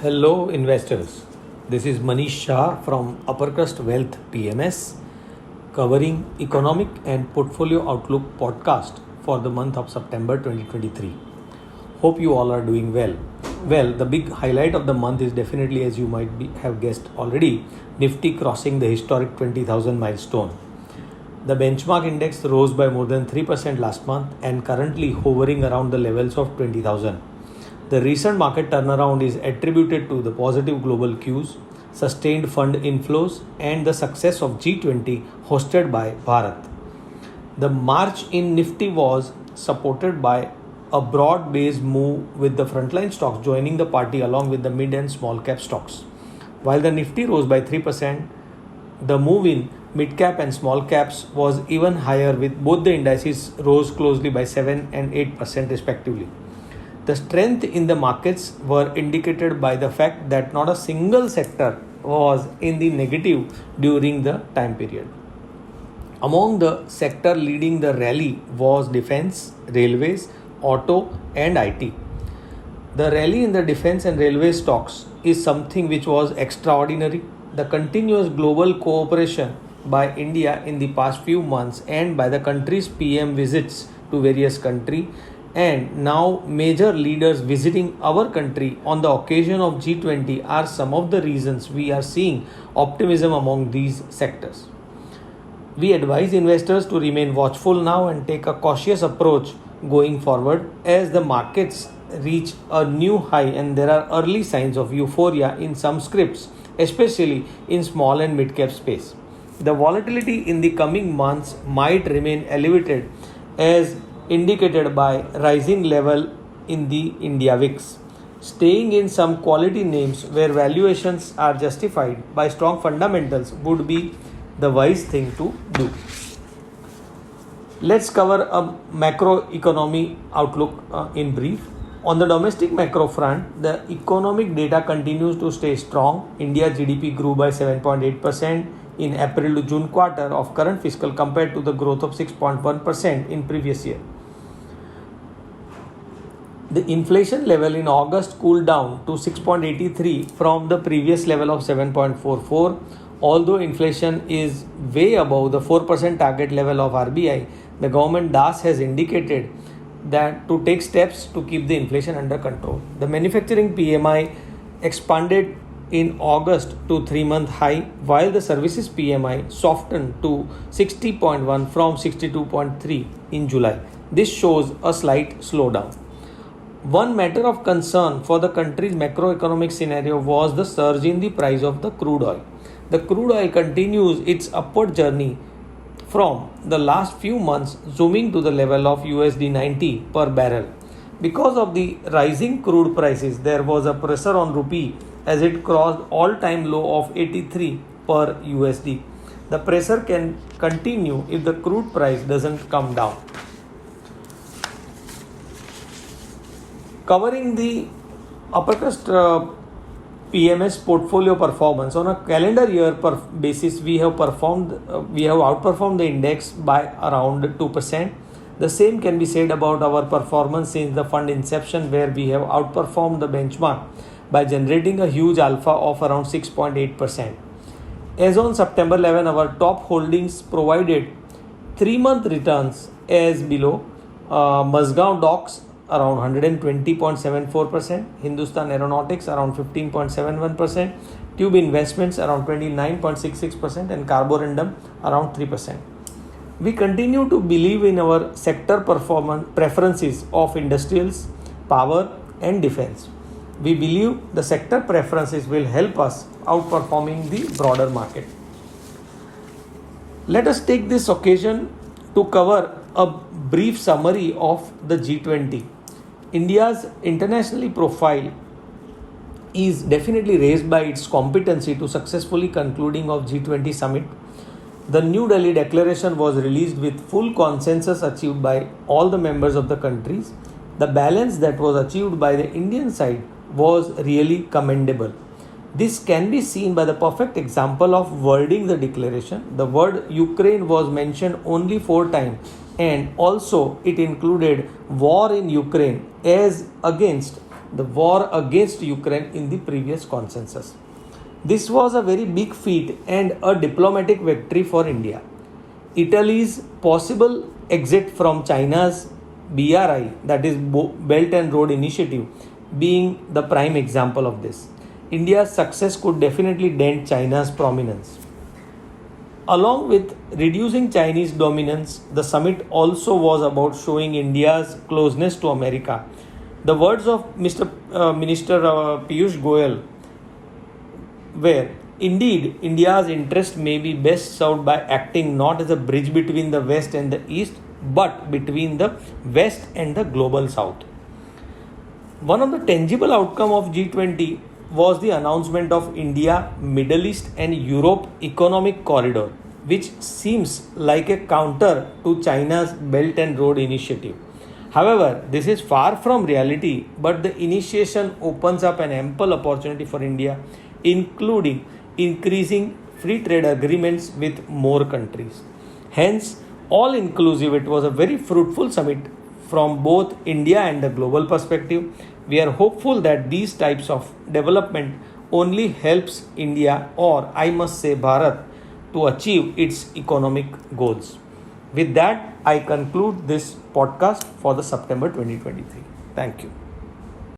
Hello, investors. This is Manish Shah from Uppercrust Wealth PMS, covering economic and portfolio outlook podcast for the month of September 2023. Hope you all are doing well. Well, the big highlight of the month is definitely, as you have guessed already, Nifty crossing the historic 20,000 milestone. The benchmark index rose by more than 3% last month and currently hovering around the levels of 20,000. The recent market turnaround is attributed to the positive global cues, sustained fund inflows, and the success of G20 hosted by Bharat. The march in Nifty was supported by a broad-based move with the frontline stocks joining the party along with the mid and small cap stocks. While the Nifty rose by 3%, the move in mid cap and small caps was even higher, with both the indices rose closely by 7 and 8% respectively. The strength in the markets were indicated by the fact that not a single sector was in the negative during the time period. Among the sector leading the rally was defense, railways, auto and IT. The rally in the defense and railway stocks is something which was extraordinary. The continuous global cooperation by India in the past few months and by the country's PM visits to various countries, and now major leaders visiting our country on the occasion of G20 are some of the reasons we are seeing optimism among these sectors. We advise investors to remain watchful now and take a cautious approach going forward as the markets reach a new high and there are early signs of euphoria in some scripts, especially in small and mid cap space. The volatility in the coming months might remain elevated as indicated by rising level in the India VIX. Staying in some quality names where valuations are justified by strong fundamentals would be the wise thing to do. Let's cover a macroeconomy outlook in brief. On the domestic macro front, the economic data continues to stay strong. India GDP grew by 7.8% in April to June quarter of current fiscal compared to the growth of 6.1% in previous year. The inflation level in August cooled down to 6.83 from the previous level of 7.44. Although inflation is way above the 4% target level of RBI, the government DAS has indicated that to take steps to keep the inflation under control. The manufacturing PMI expanded in August to 3-month high, while the services PMI softened to 60.1 from 62.3 in July. This shows a slight slowdown. One matter of concern for the country's macroeconomic scenario was the surge in the price of the crude oil. The crude oil continues its upward journey from the last few months, zooming to the level of USD 90 per barrel. Because of the rising crude prices, there was a pressure on rupee as it crossed all-time low of 83 per USD. The pressure can continue if the crude price doesn't come down. Covering the Uppercrust PMS portfolio performance on a calendar year basis, we have outperformed the index by around 2%. The same can be said about our performance since the fund inception, where we have outperformed the benchmark by generating a huge alpha of around 6.8%. As on September 11, our top holdings provided 3-month returns as below: Mazgaon Docks around 120.74%, Hindustan Aeronautics around 15.71%, Tube Investments around 29.66%, and Carborundum around 3%. We continue to believe in our sector performance preferences of industrials, power and defense. We believe the sector preferences will help us outperforming the broader market. Let us take this occasion to cover a brief summary of the G20. India's international profile is definitely raised by its competency to successfully concluding of G20 summit. The New Delhi declaration was released with full consensus achieved by all the members of the countries. The balance that was achieved by the Indian side was really commendable. This can be seen by the perfect example of wording the declaration. The word Ukraine was mentioned only 4 times, and also it included war in Ukraine as against the war against Ukraine in the previous consensus. This was a very big feat and a diplomatic victory for India. Italy's possible exit from China's BRI, that is Belt and Road Initiative, being the prime example of this. India's success could definitely dent China's prominence. Along with reducing Chinese dominance, the summit also was about showing India's closeness to America. The words of Minister Piyush Goyal were, indeed, India's interest may be best served by acting not as a bridge between the West and the East, but between the West and the global South. One of the tangible outcomes of G20 was the announcement of India, Middle East and Europe Economic Corridor, which seems like a counter to China's Belt and Road Initiative. However, this is far from reality, but the initiation opens up an ample opportunity for India, including increasing free trade agreements with more countries. Hence, all inclusive, it was a very fruitful summit from both India and the global perspective. We are hopeful that these types of development only helps India, or I must say Bharat, to achieve its economic goals. With that, I conclude this podcast for the September 2023. Thank you.